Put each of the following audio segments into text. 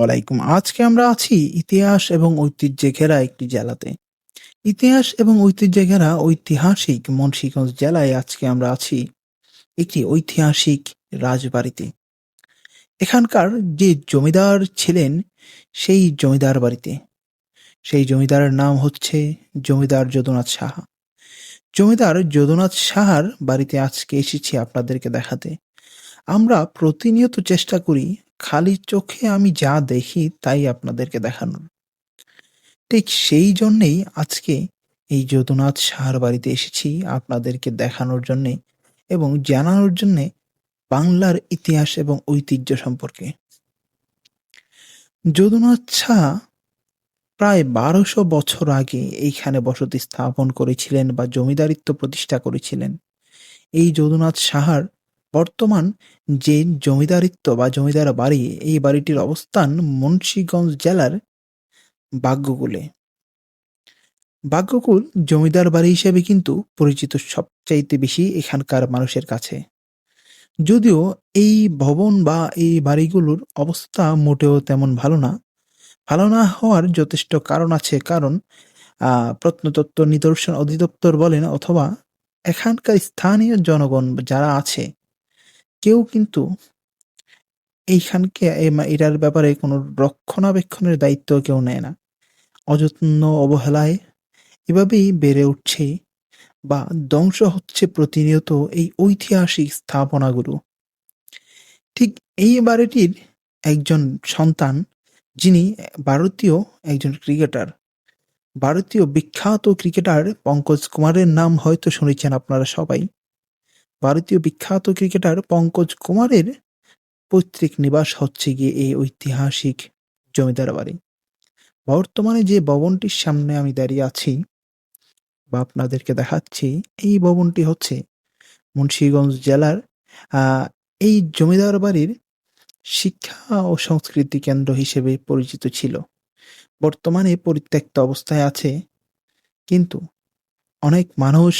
ওয়ালাইকুম। আজকে আমরা আছি ইতিহাস এবং ঐতিহ্যে ঘেরা একটি জেলাতে। ইতিহাস এবং ঐতিহ্যে ঘেরা ঐতিহাসিক মুন্সিগঞ্জ জেলায় আজকে আমরা আছি একটি ঐতিহাসিক রাজবাড়িতে। এখানকার যে জমিদার ছিলেন সেই জমিদার বাড়িতে। সেই জমিদারের নাম হচ্ছে জমিদার যদুনাথ সাহা। জমিদার যদুনাথ সাহার বাড়িতে আজকে এসেছি আপনাদেরকে দেখাতে। আমরা প্রতিনিয়ত চেষ্টা করি খালি চোখে আমি যা দেখি তাই আপনাদেরকে দেখানোর। ঠিক সেই জন্যেই আজকে এই যদুনাথ সাহার বাড়িতে এসেছি আপনাদেরকে দেখানোর জন্যে এবং জানানোর জন্যে বাংলার ইতিহাস এবং ঐতিহ্য সম্পর্কে। যদুনাথ সাহা প্রায় ১২০০ বছর আগে এইখানে বসতি স্থাপন করেছিলেন বা জমিদারিত্ব প্রতিষ্ঠা করেছিলেন। এই যদুনাথ সাহার বর্তমান যে জমিদারিত্ব বা জমিদার বাড়ি, এই বাড়িটির অবস্থান মুন্সিগঞ্জ জেলার বাগ্যকুলে। ভাগ্যকুল জমিদার বাড়ি হিসেবে কিন্তু পরিচিত সবচাইতে বেশি এখানকার মানুষের কাছে। যদিও এই ভবন বা এই বাড়িগুলোর অবস্থা মোটেও তেমন ভালো না। ভালো না হওয়ার যথেষ্ট কারণ আছে। কারণ প্রত্নতত্ত্ব নিদর্শন অধিদপ্তর বলেন অথবা এখানকার স্থানীয় জনগণ যারা আছে কেউ কিন্তু এইখানকে এটার ব্যাপারে কোনো রক্ষণাবেক্ষণের দায়িত্ব কেউ নেয় না। অযত্ন অবহেলায় এভাবেই বেড়ে উঠছে বা ধ্বংস হচ্ছে প্রতিনিয়ত এই ঐতিহাসিক স্থাপনাগুলো। ঠিক এই বাড়িটির একজন সন্তান যিনি ভারতীয় একজন ক্রিকেটার। ভারতীয় বিখ্যাত ক্রিকেটার পঙ্কজ কুমারের নাম হয়তো শুনেছেন আপনারা সবাই। ভারতীয় বিখ্যাত ক্রিকেটার পঙ্কজ কুমারের পৈতৃক নিবাস হচ্ছে গিয়ে এই ঐতিহাসিক জমিদার বাড়ি। বর্তমানে যে ভবনটির সামনে আমি দাঁড়িয়ে আছি বা আপনাদেরকে দেখাচ্ছি, এই ভবনটি হচ্ছে মুন্সিগঞ্জ জেলার এই জমিদার বাড়ির শিক্ষা ও সংস্কৃতি কেন্দ্র হিসেবে পরিচিত ছিল। বর্তমানে পরিত্যক্ত অবস্থায় আছে, কিন্তু অনেক মানুষ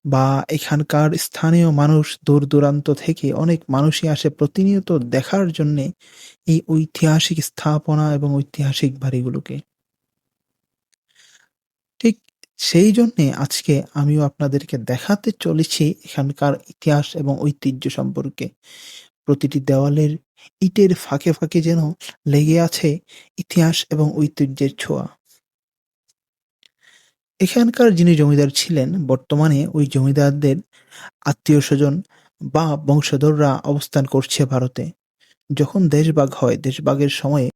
বা এখানকার স্থানীয় মানুষ দূর দূরান্ত থেকে অনেক মানুষই আসে প্রতিনিয়ত দেখার জন্যে এই ঐতিহাসিক স্থাপনা এবং ঐতিহাসিক বাড়িগুলোকে। ঠিক সেই জন্যে আজকে আমিও আপনাদেরকে দেখাতে চলেছি এখানকার ইতিহাস এবং ঐতিহ্য সম্পর্কে। প্রতিটি দেওয়ালের ইটের ফাঁকে ফাঁকে যেন লেগে আছে ইতিহাস এবং ঐতিহ্যের ছোঁয়া। এখানকার যিনি জমিদার ছিলেন বর্তমানে ওই জমিদারদের আত্মীয়-স্বজন বা বংশধররা অবস্থান করছে ভারতে। যখন দেশভাগ হয়, দেশভাগের সময়ে